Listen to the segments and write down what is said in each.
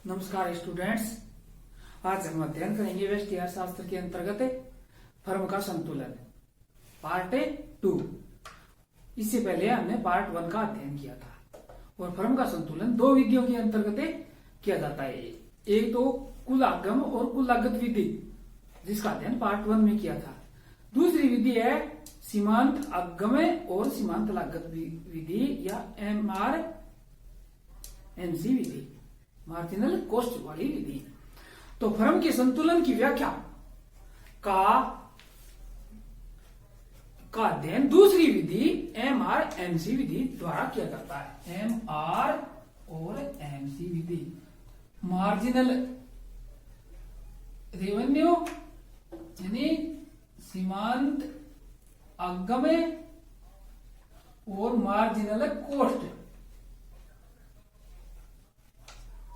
नमस्कार स्टूडेंट्स। आज हम अध्ययन करेंगे व्यष्टि अर्थशास्त्र के अंतर्गत फर्म का संतुलन पार्ट 2। इससे पहले हमने पार्ट 1 का अध्ययन किया था और फर्म का संतुलन दो विधियों के अंतर्गत किया जाता है। एक तो कुल आगम और कुल लागत विधि, जिसका अध्ययन पार्ट 1 में किया था। दूसरी विधि है सीमांत आगम और सीमांत लागत विधि या MRMC विधि, मार्जिनल कॉस्ट वाली विधि। तो फर्म के संतुलन की व्याख्या का अध्ययन दूसरी विधि MRMC विधि द्वारा किया जाता है। MR और MC विधि, मार्जिनल रेवेन्यू यानी सीमांत आगम और मार्जिनल कॉस्ट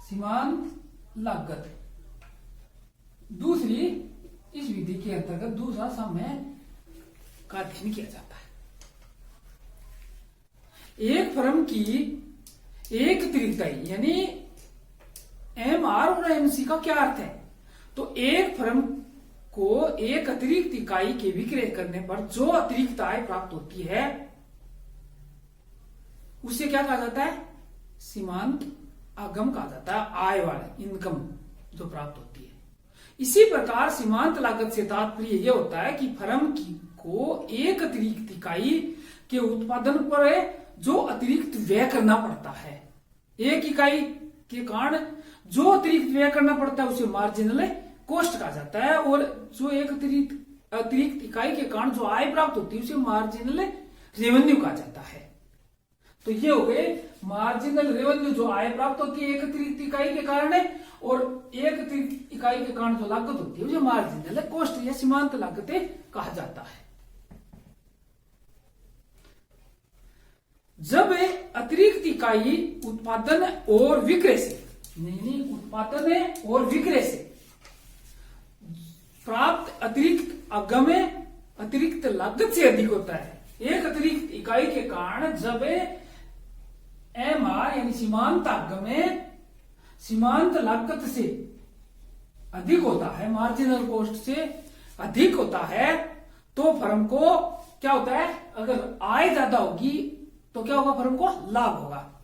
सीमांत लागत। दूसरी इस विधि के अंतर्गत दूसरा समय का अध्ययन किया जाता है। एक फर्म की एक अतिरिक्त यानी MR और MC का क्या अर्थ है? तो एक फर्म को एक अतिरिक्त इकाई के विक्रय करने पर जो अतिरिक्त आय प्राप्त होती है उसे क्या कहा जाता है? सीमांत आगम कहा जाता है। आय वाला इनकम जो प्राप्त होती है। इसी प्रकार सीमांत लागत से तात्पर्य यह होता है कि फर्म को एक अतिरिक्त इकाई के उत्पादन पर जो अतिरिक्त व्यय करना पड़ता है, एक इकाई के कारण जो अतिरिक्त व्यय करना पड़ता है उसे मार्जिनल कॉस्ट कहा जाता है, और जो एक अतिरिक्त इकाई के कारण जो आय प्राप्त होती है उसे मार्जिनल रेवेन्यू कहा जाता है। तो ये हो गए मार्जिनल रेवेन्यू, जो आय प्राप्त होती है एक अतिरिक्त इकाई के कारण है, और एक अतिरिक्त इकाई के कारण जो लागत होती है उसे मार्जिनल कॉस्ट या सीमांत लागत कहा जाता है। जब अतिरिक्त इकाई उत्पादन और विक्रय से प्राप्त अतिरिक्त आगम अतिरिक्त लागत से अधिक होता है। एक अतिरिक्त इकाई के कारण जब MR यानी सीमांत आगम सीमांत लागत से अधिक होता है, मार्जिनल कॉस्ट से अधिक होता है, तो फर्म को क्या होता है? अगर आय ज्यादा होगी तो क्या होगा? फर्म को लाभ होगा।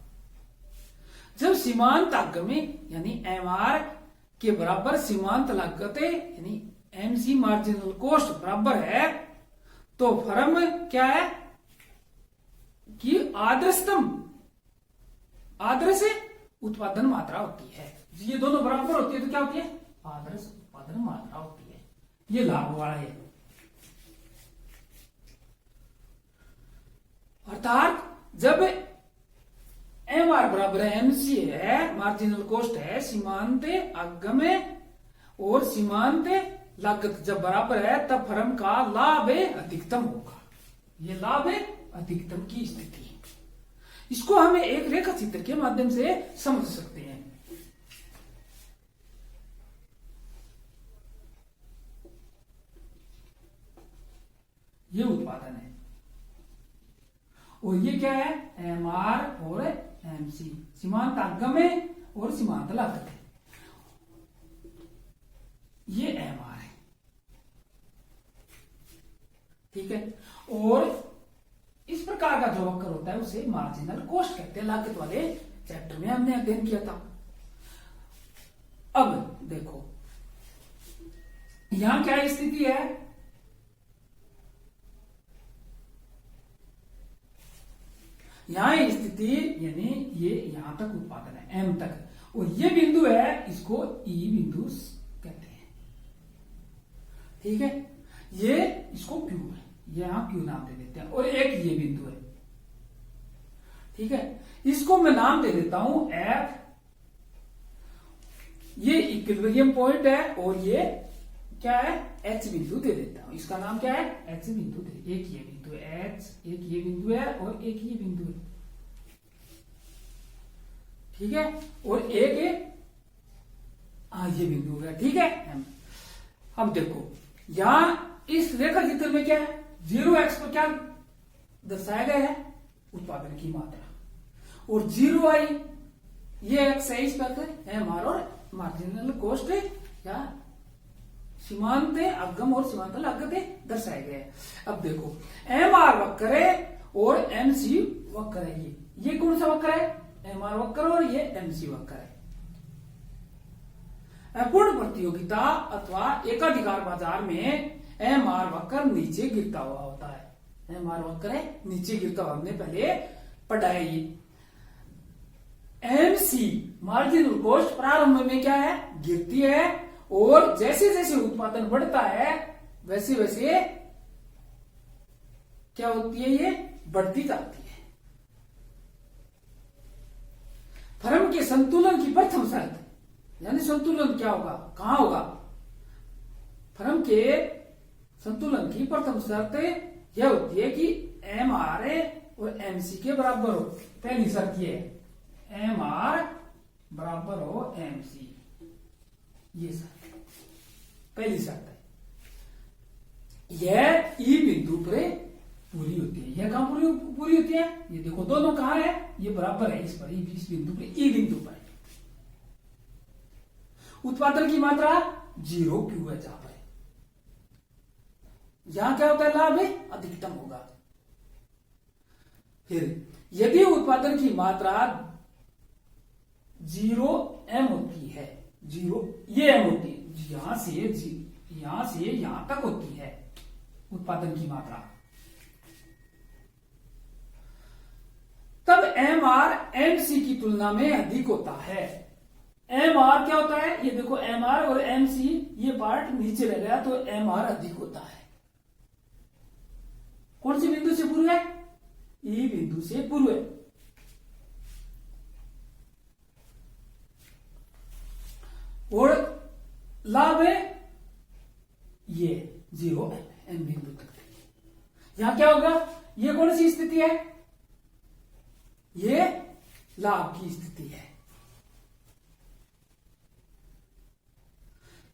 जब सीमांत आगम यानी MR के बराबर सीमांत लागत यानी MC मार्जिनल कॉस्ट बराबर है, तो फर्म क्या है कि आदर्श उत्पादन मात्रा होती है। ये दोनों बराबर होती है तो क्या होती है? आदर्श उत्पादन मात्रा होती है। ये लाभ वाला है। अर्थात जब MR बराबर है MC है, मार्जिनल कॉस्ट है, सीमांत आगम और सीमांत लागत जब बराबर है तब फर्म का लाभ अधिकतम होगा। ये लाभ अधिकतम की स्थिति है। इसको हमें एक रेखा चित्र के माध्यम से समझ सकते हैं। ये उत्पादन है और ये क्या है? MR और MC, सीमांत आगम और सीमांत लागत है। ये MR है, ठीक है। और इस प्रकार का जो वक्र होता है उसे मार्जिनल कॉस्ट कहते हैं। लागत वाले चैप्टर में हमने अध्ययन किया था। अब देखो यहां क्या स्थिति है? यहां स्थिति यानी ये यहां तक उत्पादन है M तक, और ये बिंदु है, इसको E बिंदु कहते हैं, ठीक है। ये इसको Q है, यहां Q नाम दे देते हैं, और एक ये बिंदु है, ठीक है। इसको मैं नाम दे देता हूं F। ये इक्विलिब्रियम पॉइंट है, और ये क्या है? H बिंदु दे देता हूं। इसका नाम क्या है? H बिंदु दे। एक ये बिंदु है H, एक ये बिंदु है, और एक ये बिंदु है, ठीक है। और एक ये बिंदु है, ठीक है। अब देखो यहां इस रेखा चित्र में क्या है? 0x पर क्या दर्शाया गया है? उत्पादन की मात्रा, और 0y ये एक्स है, इस पर MR और मार्जिनल कोस्ट या सीमांत अगम और सीमांत लागत दर्शाए गए। अब देखो एम आर वक्र है और एम सी वक्र है। ये कौन सा वक्र है? एम आर वक्र और ये एम सी वक्र है। अपूर्ण प्रतियोगिता अथवा एकाधिकार बाजार में एम आर वक्र नीचे गिरता हुआ होता है। एम आर वक्र है नीचे गिरता हुआ, हमने पहले पढ़ा है। ये एम सी मार्जिनल कॉस्ट प्रारंभ में क्या है? गिरती है और जैसे जैसे उत्पादन बढ़ता है वैसे वैसे क्या होती है? ये बढ़ती जाती है। फर्म के संतुलन की प्रथम शर्त, यानी संतुलन क्या होगा, कहां होगा? फर्म के संतुलन की प्रथम शर्त यह होती है कि एम आर और एम सी के बराबर हो। पहली शर्त यह है एम आर बराबर हो एम सी, ये शर्त पहली शर्त है। यह ई बिंदु पर पूरी होती है। यह कहां पूरी होती है? ये देखो दोनों कहां है? ये बराबर है इस पर, इस बिंदु पर, ई बिंदु पर। उत्पादन की मात्रा 0 क्यों है? जहां पर यहां क्या होता है? लाभ है अधिकतम होगा। फिर यदि उत्पादन की मात्रा 0 एम होती है, 0 ये एम होती है, यहां से यहां तक होती है उत्पादन की मात्रा, तब एम आर एम सी की तुलना में अधिक होता है। एम आर क्या होता है? ये देखो एम आर और एम सी, ये पार्ट नीचे रह गया तो एम आर अधिक होता है। कौन सी बिंदु से पूर्व है? ई बिंदु से पूर्व है। और लाभ है ये 0 एम बिंदु तक। यहां क्या होगा? ये कौन सी स्थिति है? ये लाभ की स्थिति है।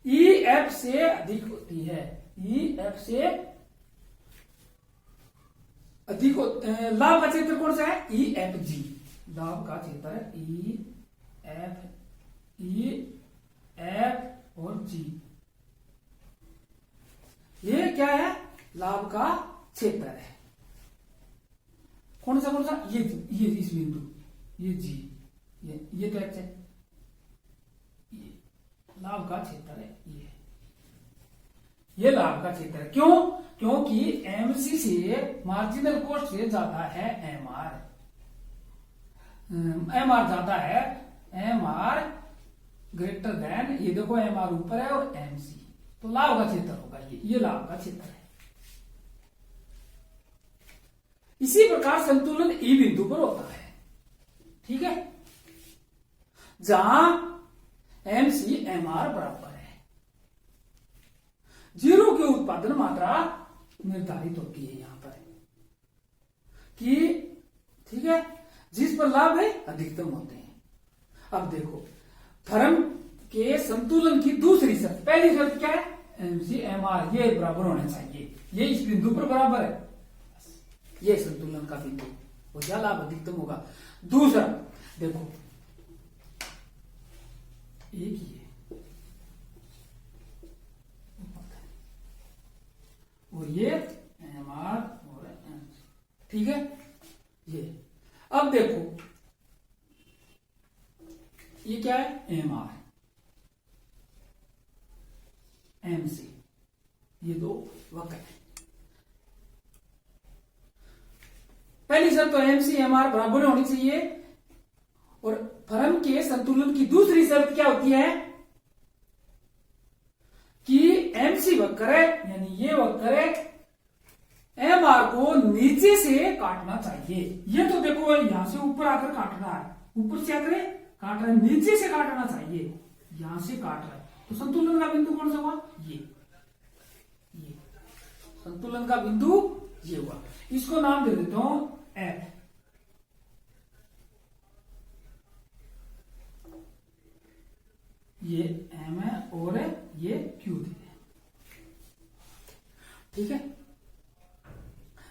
ई एफ से अधिक होती है, ई एफ से अधिक लाभ का क्षेत्र कौन सा है? E F G. लाभ का क्षेत्र है ई एफ और जी। ये क्या है? लाभ का क्षेत्र है। कौन सा? ये इस बिंदु, ये जी, ये तो एक्स है। ये लाभ का क्षेत्र है। ये लाभ का क्षेत्र है। क्यों? क्योंकि एमसी से मार्जिनल कॉस्ट से ज्यादा है एम आर ज्यादा है, एम आर ग्रेटर देन, ये देखो एम आर ऊपर है और एम सी, तो लाभ का क्षेत्र होगा ये लाभ का क्षेत्र है। इसी प्रकार संतुलन ई बिंदु पर होता है, ठीक है, जहां एम सी एम आर बराबर है। 0 की उत्पादन मात्रा निर्धारित होती है यहां पर कि, ठीक है, जिस पर लाभ है अधिकतम होते हैं। अब देखो फर्म के संतुलन की दूसरी शर्त, पहली शर्त क्या है? एमसी एम आर ये बराबर होने चाहिए, ये इस बिंदु पर बराबर है, ये संतुलन का बिंदु हो जा, लाभ अधिकतम होगा। दूसरा देखो एक ही है और ये एम आर और एम, ठीक है। ये अब देखो ये क्या है? एम आर एम सी, ये दो वक्र है। पहली शर्त तो एम सी एम आर बराबर होनी चाहिए, और फर्म के संतुलन की दूसरी शर्त क्या होती है कि एम सी वक्र है, यानी ये वक्र है, एम आर को नीचे से काटना चाहिए। ये तो देखो यहां से ऊपर आकर काट रहा है, ऊपर से आकर काट रहा है, नीचे से काटना चाहिए, यहां से काट रहा है, तो संतुलन का बिंदु कौन सा हुआ? ये संतुलन का बिंदु ये हुआ। इसको नाम दे देता हूं एफ। ये एम है और ये क्यू दे, ठीक है।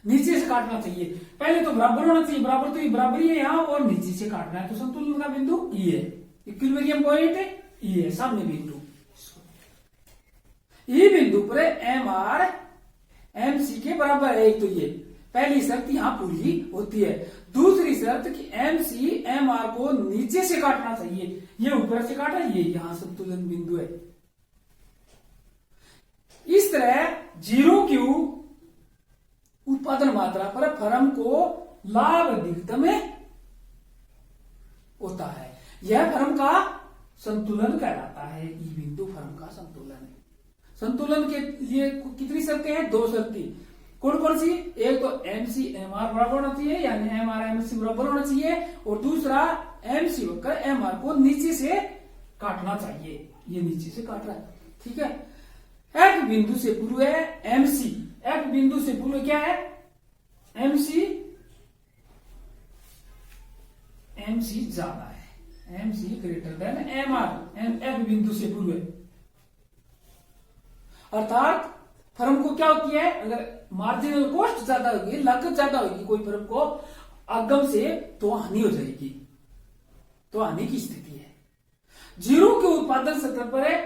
नीचे से काटना चाहिए, पहले तो बराबर होना चाहिए, बराबर तो ये बराबर ही है यहां, और नीचे से काटना है, तो संतुलन का बिंदु ये है, इक्विलिब्रियम पॉइंट ये है सामने बिंदु। ये बिंदु पर एम आर एम सी के बराबर है। एक तो ये पहली शर्त यहां पूरी होती है। दूसरी शर्त कि एम सी एम आर को नीचे से काटना चाहिए, ये ऊपर से काटा, ये यहां संतुलन बिंदु है। इस तरह 0 क्यू उत्पादन मात्रा पर फर्म को लाभ अधिकतम होता है। यह फर्म का संतुलन कहलाता है। ई बिंदु फर्म का संतुलन है। संतुलन के लिए कितनी शर्तें हैं? 2 शर्तें। कौन कौन सी? एक तो एम सी एम आर बराबर होना चाहिए, यानी एम आर एम सी बराबर होना चाहिए, और दूसरा एम सी होकर एम आर को नीचे से काटना चाहिए। ये नीचे से काट रहा है, ठीक है। एफ बिंदु से पूर्व है एम सी। एफ बिंदु से पूर्व क्या है? एम सी। एम सी ज्यादा है, M C greater than M R. F बिंदु से पूर्व है, अर्थात फर्म को क्या होती है? अगर मार्जिनल कॉस्ट ज्यादा होगी, लागत ज्यादा होगी कोई फर्म को आगम से, तो हानि हो जाएगी, तो हानि की स्थिति है। 0 के उत्पादन स्तर पर है,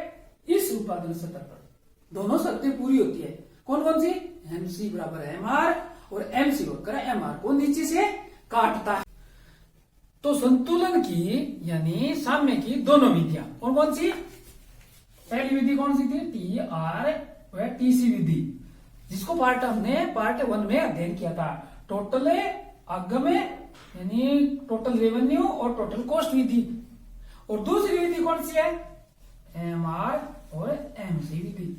इस उत्पादन स्तर पर दोनों शर्तें पूरी होती है। कौन कौन सी? एम सी बराबर एम आर और एम सी होकर एम आर को नीचे से काटता है। तो संतुलन की यानी साम्य की दोनों विधियां कौन कौन सी? पहली विधि कौन सी थी? टी आर व टी सी विधि, जिसको हमने पार्ट 1 में अध्ययन किया था। टोटल आगम यानी टोटल रेवेन्यू और टोटल कॉस्ट विधि। और दूसरी विधि कौन सी है? एम आर और एम सी विधि।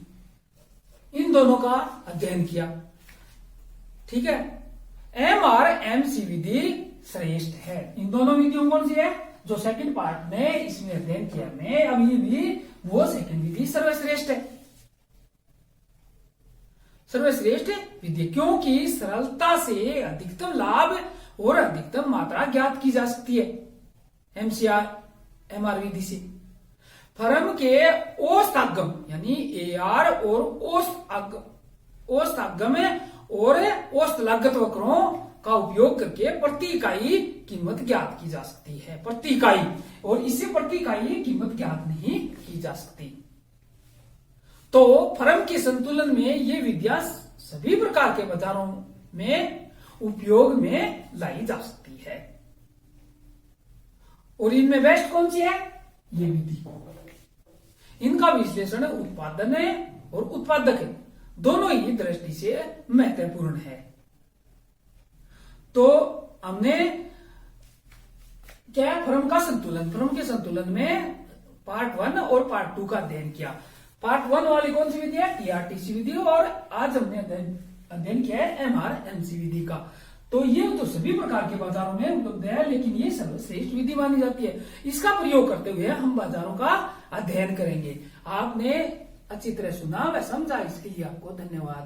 इन दोनों का अध्ययन किया, ठीक है। एम आर एम सी विधि श्रेष्ठ है। इन दोनों विधियों कौन सी है? जो सेकंड पार्ट में इसमें अध्ययन किया हमने अभी भी, वो सेकंड विधि सर्वश्रेष्ठ है। सर्वश्रेष्ठ विधि क्योंकि सरलता से अधिकतम लाभ और अधिकतम मात्रा ज्ञात की जा सकती है एमसीआर एमआर विधि से। फर्म के औसत आगम यानी एआर और औसत आगम और औसत लागत वक्रों का उपयोग करके प्रति इकाई कीमत ज्ञात की जा सकती है। प्रति इकाई, और इससे प्रति इकाई कीमत ज्ञात नहीं की जा सकती। तो फर्म के संतुलन में ये विधियां सभी प्रकार के बाजारों में उपयोग में लाई जा सकती है। और इनमें बेस्ट कौन सी है? ये विधि। इनका विश्लेषण उत्पादन और उत्पादक दोनों ही दृष्टि से महत्वपूर्ण है। तो हमने क्या फर्म का संतुलन, फर्म के संतुलन में पार्ट 1 और पार्ट 2 का अध्ययन किया। पार्ट 1 वाली कौन सी विधि है? टीआरटीसी विधि, और आज हमने अध्ययन किया है एमआरएमसी विधि का। तो ये तो सभी प्रकार के बाजारों में उपलब्ध है, लेकिन ये सर्वश्रेष्ठ विधि मानी जाती है। इसका प्रयोग करते हुए हम बाजारों का अध्ययन करेंगे। आपने अच्छी तरह सुना व समझा, इसके लिए आपको धन्यवाद।